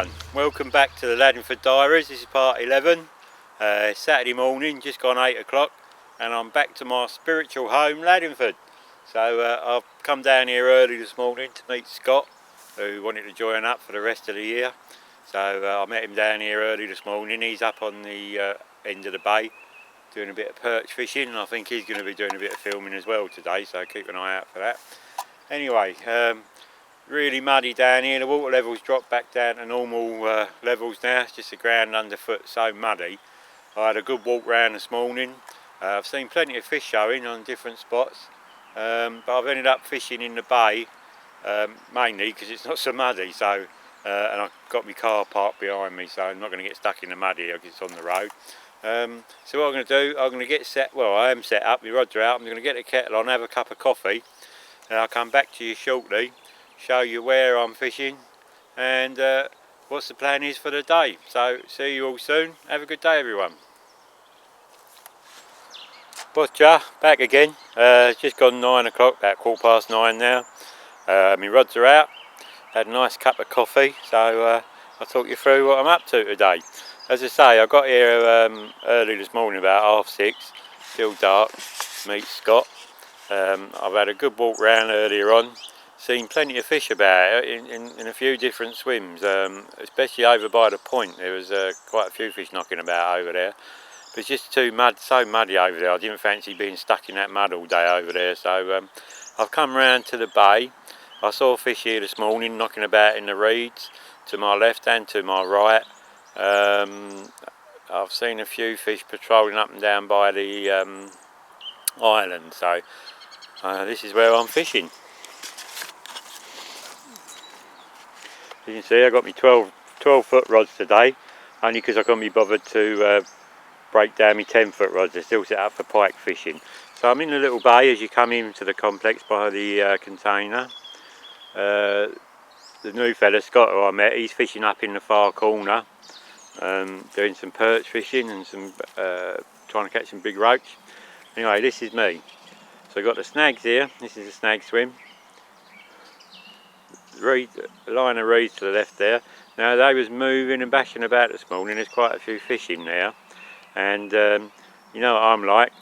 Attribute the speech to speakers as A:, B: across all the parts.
A: everyone, welcome back to the Laddingford Diaries. This is part 11. Saturday morning, just gone 8 o'clock, and I'm back to my spiritual home, Laddingford. So I've come down here early this morning to meet Scott, who wanted to join up for the rest of the year. So I met him down here early this morning. He's up on the end of the bay doing a bit of perch fishing, and I think he's going to be doing a bit of filming as well today, so keep an eye out for that. Anyway, really muddy down here. The water levels dropped back down to normal levels now. It's just the ground underfoot so muddy. I had a good walk round this morning. I've seen plenty of fish showing on different spots, but I've ended up fishing in the bay mainly because it's not so muddy. So and I've got my car parked behind me, so I'm not going to get stuck in the mud here because it's on the road. So what I'm going to do, I'm going to get set. Well, I am set up. My rods are out. I'm going to get the kettle on, have a cup of coffee, and I'll come back to you shortly, show you where I'm fishing and what the plan is for the day. So see you all soon. Have a good day, everyone. Butcher, back again. It's just gone 9 o'clock, about 9:15 now. My rods are out. Had a nice cup of coffee, so I'll talk you through what I'm up to today. As I say, I got here early this morning, about 6:30, still dark, meet Scott. I've had a good walk round earlier on. Seen plenty of fish about in a few different swims, especially over by the point. There was quite a few fish knocking about over there, but it's just so muddy over there. I didn't fancy being stuck in that mud all day over there, so I've come round to the bay. I saw fish here this morning knocking about in the reeds to my left and to my right. I've seen a few fish patrolling up and down by the island, so this is where I'm fishing. As you can see, I got my 12 foot rods today, only because I couldn't be bothered to break down my 10-foot rods. They're still set up for pike fishing. So I'm in a little bay as you come into the complex by the container. The new fella, Scott, who I met, he's fishing up in the far corner, doing some perch fishing and some trying to catch some big roach. Anyway, this is me. So I've got the snags here. This is a snag swim. Line of reeds to the left there. Now they was moving and bashing about this morning. There's quite a few fish in there, and you know what I'm like.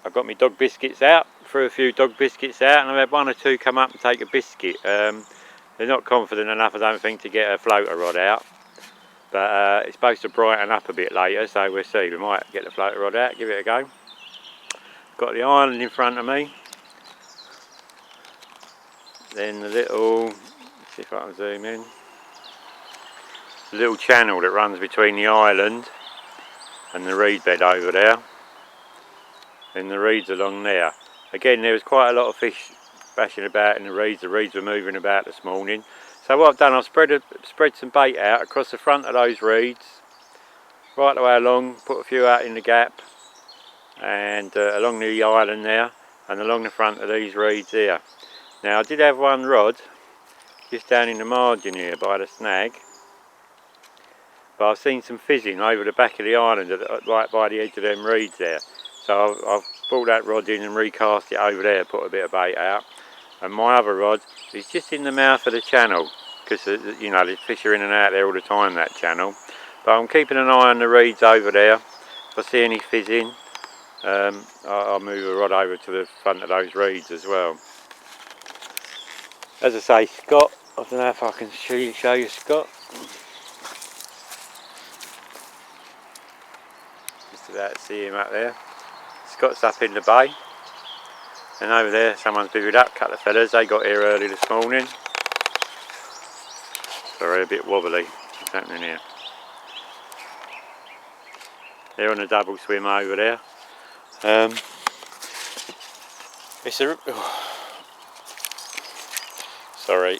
A: I've got my dog biscuits out, threw a few dog biscuits out, and I've had one or two come up and take a biscuit. They're not confident enough, I don't think, to get a floater rod out, but it's supposed to brighten up a bit later, so we'll see. We might get the floater rod out, give it a go. Got the island in front of me. Then the little, see if I can zoom in, the little channel that runs between the island and the reed bed over there, and the reeds along there. Again, there was quite a lot of fish bashing about in the reeds were moving about this morning. So what I've done, I've spread some bait out across the front of those reeds, right the way along, put a few out in the gap, and along the island there, and along the front of these reeds here. Now I did have one rod just down in the margin here by the snag, but I've seen some fizzing over the back of the island right by the edge of them reeds there. So I've brought that rod in and recast it over there, put a bit of bait out. And my other rod is just in the mouth of the channel, because you know the fish are in and out there all the time, that channel. But I'm keeping an eye on the reeds over there. If I see any fizzing, I'll move a rod over to the front of those reeds as well. As I say, Scott, I don't know if I can show you Scott. Just about to see him up there. Scott's up in the bay. And over there, someone's bivvied up, a couple of fellas. They got here early this morning. Sorry, a bit wobbly. What's happening here? They're on a double swim over there. It's a... Sorry,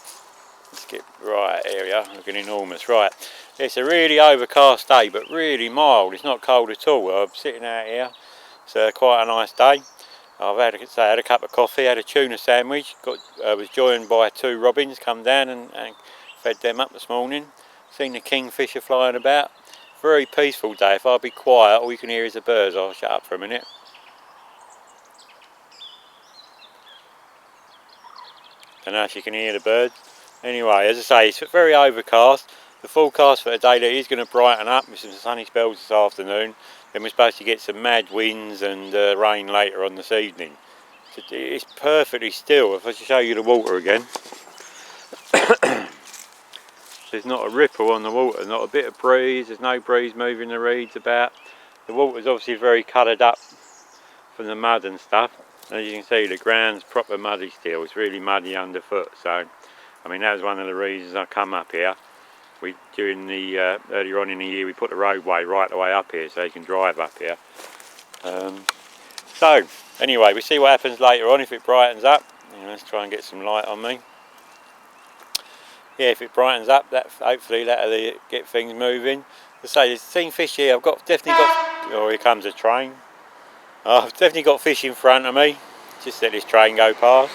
A: let's get right area, looking enormous. Right, it's a really overcast day, but really mild. It's not cold at all. I'm sitting out here. It's quite a nice day. I've had a cup of coffee, had a tuna sandwich. Was joined by 2 robins, come down and fed them up this morning. Seen the kingfisher flying about. Very peaceful day. If I'll be quiet, all you can hear is the birds. I'll shut up for a minute. Don't know if you can hear the birds. Anyway, as I say, it's very overcast. The forecast for today, that is going to brighten up with some sunny spells this afternoon. Then we're supposed to get some mad winds and rain later on this evening. So it's perfectly still. If I should show you the water again. There's not a ripple on the water, not a bit of breeze, there's no breeze moving the reeds about. The water's obviously very coloured up from the mud and stuff. And as you can see, the ground's proper muddy still, it's really muddy underfoot. So, I mean, that was one of the reasons I come up here. During the earlier on in the year, we put the roadway right the way up here so you can drive up here. So, anyway, we'll see what happens later on if it brightens up. Let's try and get some light on me. Yeah, if it brightens up, hopefully that'll get things moving. As I say, there's seen fish here. I've definitely got. Oh, here comes a train. I've definitely got fish in front of me. Just let this train go past.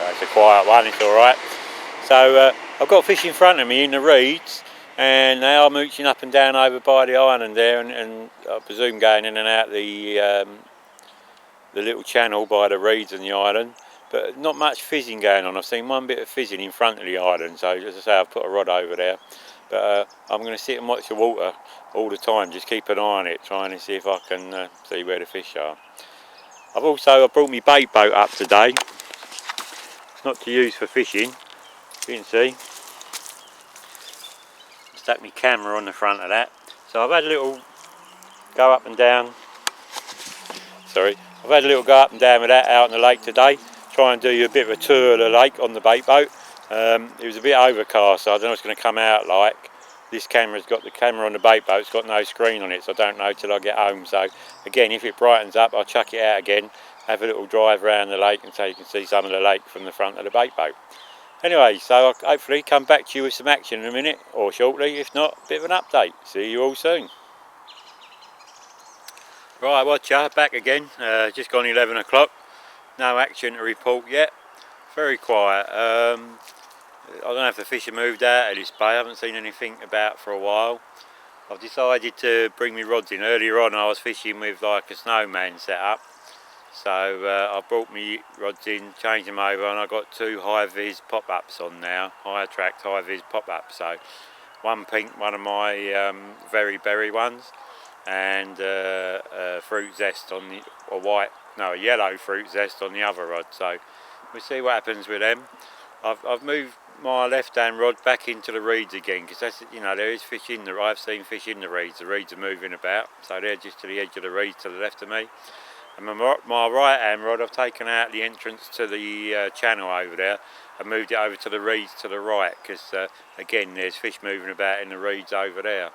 A: It's a quiet one. It's all right. So I've got fish in front of me in the reeds, and they are mooching up and down over by the island there, and I presume going in and out the little channel by the reeds and the island. But not much fizzing going on. I've seen one bit of fizzing in front of the island, so as I say, I've put a rod over there. But I'm going to sit and watch the water all the time, just keep an eye on it, trying to see if I can see where the fish are. I brought my bait boat up today. It's not to use for fishing, you can see. Stuck my camera on the front of that. So I've had a little go up and down. I've had a little go up and down with that out on the lake today. Try and do a bit of a tour of the lake on the bait boat. It was a bit overcast, so I don't know what it's going to come out like. This camera's got the camera on the bait boat, it's got no screen on it, so I don't know till I get home. So again, if it brightens up, I'll chuck it out again, have a little drive around the lake, and so you can see some of the lake from the front of the bait boat. Anyway, so I'll hopefully come back to you with some action in a minute, or shortly. If not, a bit of an update. See you all soon. Right, watcher, back again. Just gone 11 o'clock. No action to report yet. Very quiet. I don't know if the fish have moved out of this bay. I haven't seen anything about for a while. I've decided to bring my rods in. Earlier on I was fishing with like a snowman set up. So I brought my rods in, changed them over, and I've got two high-vis pop-ups on now. High-attract, high-vis pop-ups. So one pink, one of my very berry ones, and fruit zest on the, a yellow fruit zest on the other rod. So we'll see what happens with them. I've moved my left-hand rod back into the reeds again, because that's, there is fish in there. I've seen fish in the reeds. The reeds are moving about, so they're just to the edge of the reeds to the left of me. And my right-hand rod, I've taken out the entrance to the channel over there and moved it over to the reeds to the right, because again, there's fish moving about in the reeds over there.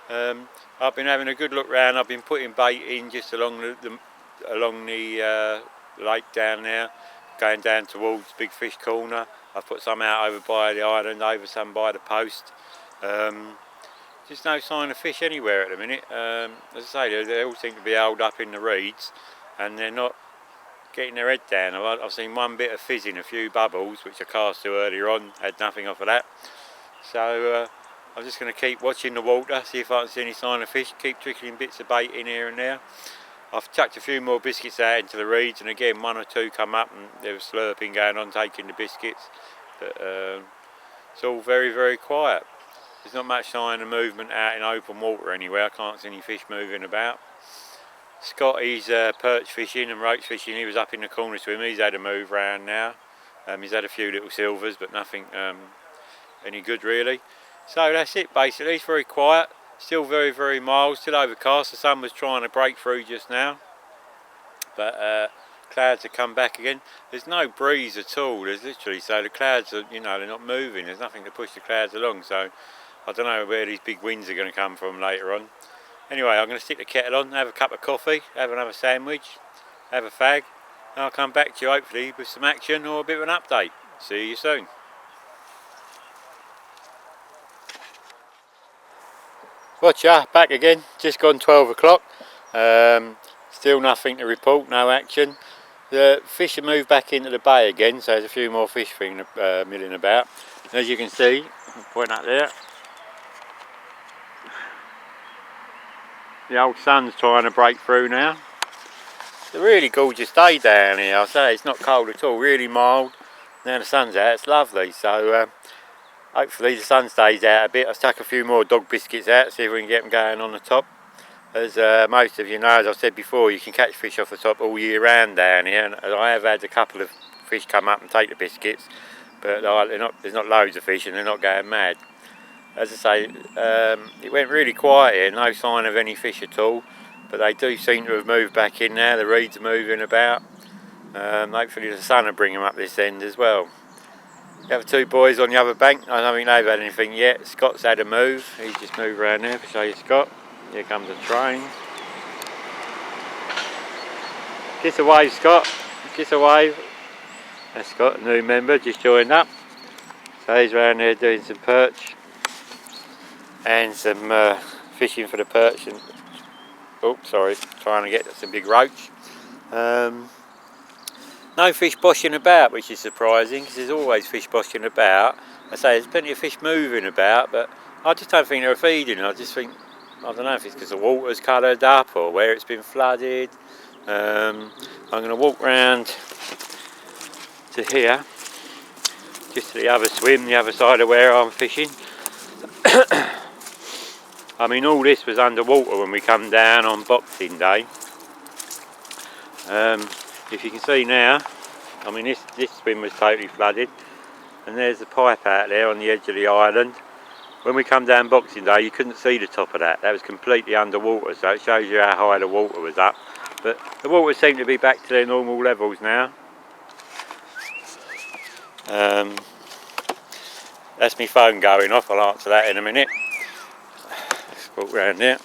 A: I've been having a good look round. I've been putting bait in just along the lake down there, going down towards Big Fish Corner. I've put some out over by the island, over some by the post. Just no sign of fish anywhere at the minute. As I say, they all seem to be held up in the reeds, and they're not getting their head down. I've seen one bit of fizzing, a few bubbles, which I cast to earlier on, had nothing off of that. So I'm just going to keep watching the water, see if I can see any sign of fish, keep trickling bits of bait in here and there. I've chucked a few more biscuits out into the reeds, and again, one or two come up and there was slurping going on, taking the biscuits. But it's all very, very quiet. There's not much sign of movement out in open water anywhere. I can't see any fish moving about. Scott, he's perch fishing and roach fishing. He was up in the corner to him. He's had a move round now. He's had a few little silvers, but nothing any good really. So that's it basically. It's very quiet. Still very, very mild. Still overcast. The sun was trying to break through just now. But clouds have come back again. There's no breeze at all. There's literally, so the clouds are, they're not moving. There's nothing to push the clouds along. So I don't know where these big winds are going to come from later on. Anyway, I'm going to stick the kettle on, have a cup of coffee, have another sandwich, have a fag, and I'll come back to you hopefully with some action or a bit of an update. See you soon. Watcher, back again, just gone 12 o'clock. Still nothing to report, no action. The fish have moved back into the bay again, so there's a few more fish milling about. And as you can see, I'll point up there, the old sun's trying to break through now. It's a really gorgeous day down here. I say it's not cold at all, really mild. Now the sun's out, it's lovely. So hopefully the sun stays out a bit. I've stuck a few more dog biscuits out, see if we can get them going on the top. As most of you know, as I've said before, you can catch fish off the top all year round down here, and I have had a couple of fish come up and take the biscuits, but there's not loads of fish and they're not going mad. As I say, it went really quiet here, no sign of any fish at all, but they do seem to have moved back in now. The reeds are moving about. Hopefully the sun will bring them up this end as well. The other two boys on the other bank, I don't think they've had anything yet. Scott's had a move, he's just moved around there to show you Scott. Here comes the train. Kiss a wave, Scott. Kiss a wave. That's Scott, a new member, just joined up. So he's around there doing some perch and some fishing for the perch. And oh, sorry, trying to get some big roach. No fish boshing about, which is surprising because there's always fish boshing about. I say there's plenty of fish moving about, but I just don't think they're feeding. I just think, I don't know if it's because the water's coloured up or where it's been flooded. I'm going to walk round to here, just to the other swim, the other side of where I'm fishing. I mean, all this was underwater when we come down on Boxing Day. If you can see now, I mean this swim was totally flooded, and there's the pipe out there on the edge of the island. When we come down Boxing Day you couldn't see the top of that, that was completely underwater, so it shows you how high the water was up. But the water seemed to be back to their normal levels now. That's my phone going off, I'll answer that in a minute. Let's walk round there.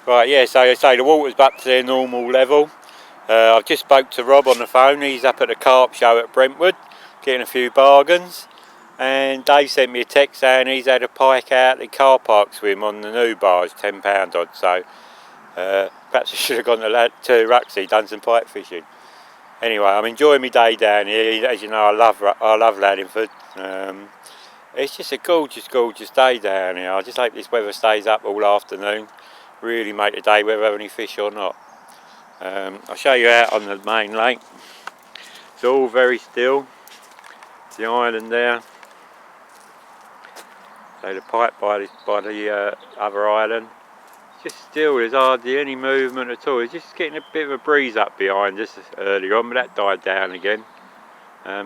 A: Right, yeah, so I say the water's back to their normal level. I've just spoke to Rob on the phone. He's up at the Carp show at Brentwood getting a few bargains, and Dave sent me a text saying he's had a pike out the car park swim on the new barge, £10 odd, so perhaps I should have gone to Ruxley, done some pike fishing. Anyway, I'm enjoying my day down here. As you know, I love Laddingford. It's just a gorgeous day down here. I just hope this weather stays up all afternoon, really make the day whether we have any fish or not. I'll show you out on the main lake. It's all very still. The island there. So the pipe by the other island. It's just still, there's hardly any movement at all. It's just getting a bit of a breeze up behind us earlier on, but that died down again.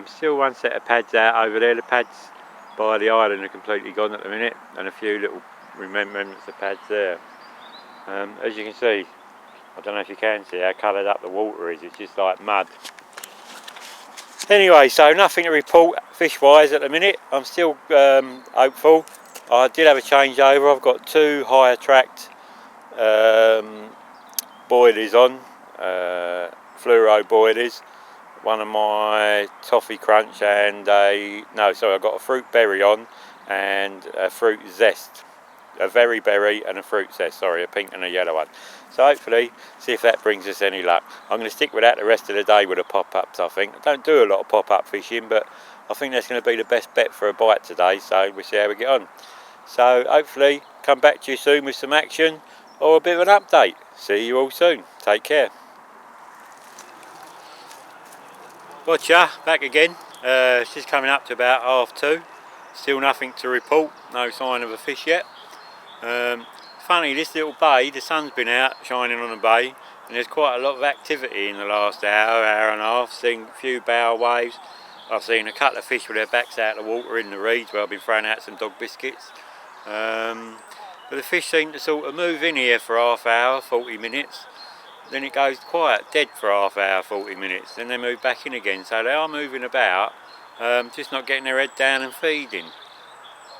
A: Still one set of pads out over there. The pads by the island are completely gone at the minute, and a few little remnants of pads there. As you can see, I don't know if you can see how coloured up the water is, it's just like mud. Anyway, so nothing to report fish wise at the minute. I'm still hopeful. I did have a changeover. I've got two higher tracked boilies on, fluoro boilies. One of my toffee crunch and I've got a fruit berry on and a fruit zest. A very berry and a fruit zest, sorry, a pink and a yellow one. So hopefully, see if that brings us any luck. I'm going to stick with that the rest of the day with the pop-ups, I think. I don't do a lot of pop-up fishing, but I think that's going to be the best bet for a bite today, so we'll see how we get on. So hopefully, come back to you soon with some action or a bit of an update. See you all soon. Take care. Gotcha, back again. It's just coming up to about 2:30. Still nothing to report, no sign of a fish yet. Funny, this little bay, the sun's been out shining on the bay, and there's quite a lot of activity in the last hour and a half. Seen a few bow waves. I've seen a couple of fish with their backs out of the water in the reeds where I've been throwing out some dog biscuits. But the fish seem to sort of move in here for half hour, 40 minutes. Then it goes quiet, dead for half hour, 40 minutes. Then they move back in again. So they are moving about, just not getting their head down and feeding.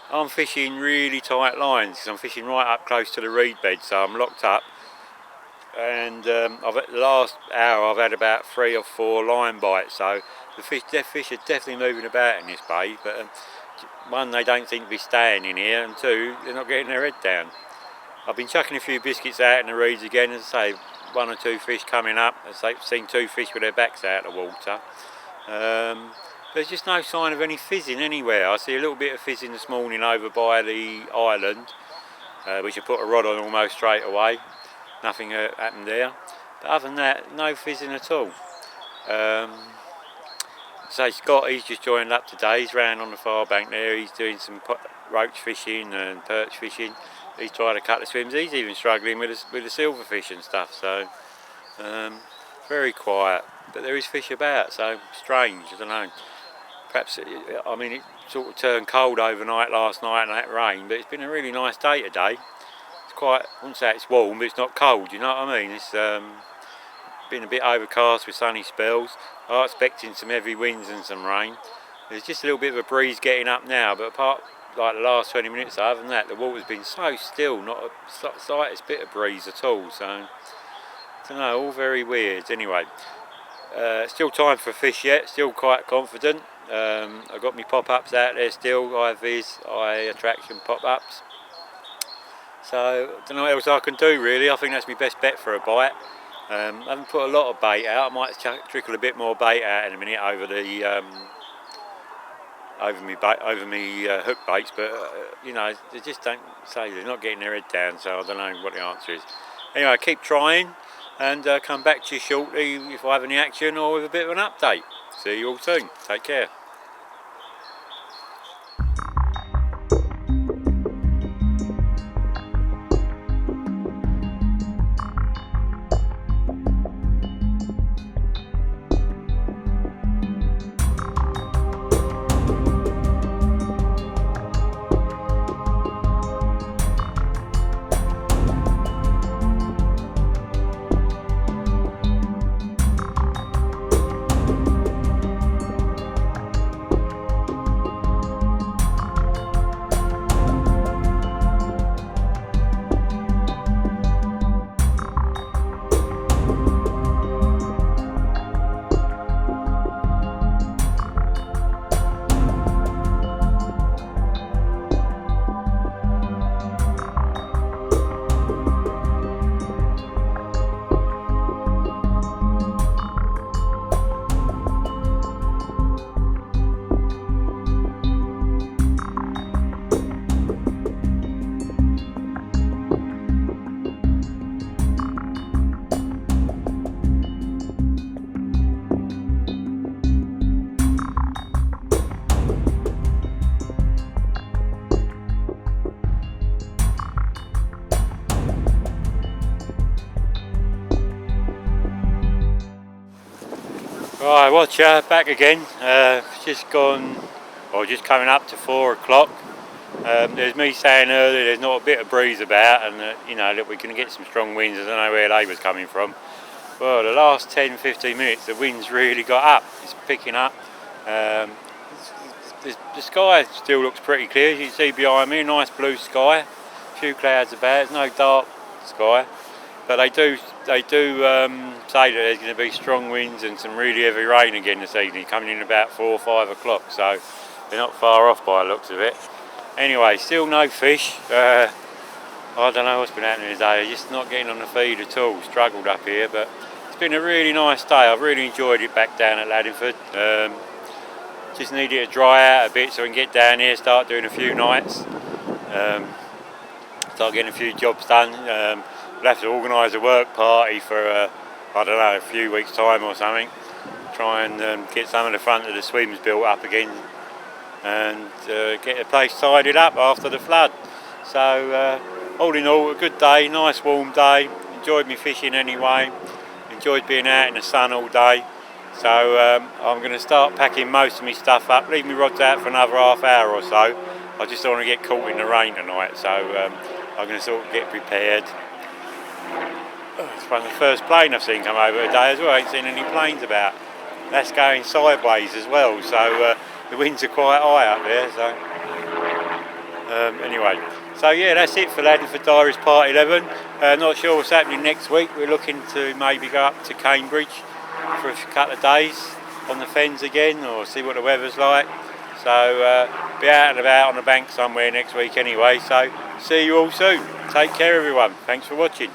A: I'm fishing really tight lines because I'm fishing right up close to the reed bed, so I'm locked up. And the last hour I've had about 3 or 4 line bites, so the fish are definitely moving about in this bay. But one, they don't seem to be staying in here, and two, they're not getting their head down. I've been chucking a few biscuits out in the reeds again, as I say, 1 or 2 fish coming up. As I've seen 2 fish with their backs out of the water. There's just no sign of any fizzing anywhere. I see a little bit of fizzing this morning over by the island, which I put a rod on almost straight away. Nothing happened there. But other than that, no fizzing at all. So Scott, he's just joined up today. He's round on the far bank there. He's doing some roach fishing and perch fishing. He's tried a couple of swims. He's even struggling with the silverfish and stuff. So very quiet, but there is fish about. So strange. I don't know. Perhaps I mean it sort of turned cold overnight last night and that rain, but it's been a really nice day today. It's quite. I wouldn't say it's warm, but it's not cold. You know what I mean? It's been a bit overcast with sunny spells. I'm expecting some heavy winds and some rain. There's just a little bit of a breeze getting up now, but apart like the last 20 minutes, other than that, the water's been so still, not a slightest bit of breeze at all. So I don't know, all very weird. Anyway, still time for a fish yet. Still quite confident. I've got my pop-ups out there still. Eye attraction pop-ups. So I don't know what else I can do really. I think that's my best bet for a bite. I haven't put a lot of bait out. I might trickle a bit more bait out in a minute over the over me hook baits, but you know, they just don't say, they're not getting their head down. So I don't know what the answer is. Anyway, I keep trying and come back to you shortly if I have any action or with a bit of an update. See you all soon. Take care. Right, watch back again. Just gone, or just coming up to 4 o'clock. There's me saying earlier there's not a bit of breeze about, and you know that we can get some strong winds. I don't know where they was coming from. Well, the last 10-15 minutes the wind's really got up. It's picking up. The sky still looks pretty clear. As you can see behind me, a nice blue sky. A few clouds about. There's no dark sky, but they do say that there's going to be strong winds and some really heavy rain again this evening, coming in about 4 or 5 o'clock, so they're not far off by the looks of it. Anyway, still no fish. I don't know what's been happening today, just not getting on the feed at all. Struggled up here, but it's been a really nice day. I've really enjoyed it back down at Laddingford. Just needed to dry out a bit so we can get down here, start doing a few nights, start getting a few jobs done. We'll have to organise a work party for, I don't know, a few weeks' time or something. Try and get some of the front of the swims built up again and get the place tidied up after the flood. So all in all, a good day, nice warm day. Enjoyed me fishing anyway. Enjoyed being out in the sun all day. So I'm going to start packing most of my stuff up, leave my rods out for another half hour or so. I just don't want to get caught in the rain tonight, so I'm going to sort of get prepared. It's one of the first plane I've seen come over today as well. I ain't seen any planes about. That's going sideways as well, so the winds are quite high up there. So anyway, so yeah, that's it for Laddingford Diaries Part 11. Not sure what's happening next week. We're looking to maybe go up to Cambridge for a couple of days on the fens again, or see what the weather's like. So be out and about on the bank somewhere next week anyway. So see you all soon. Take care everyone. Thanks for watching.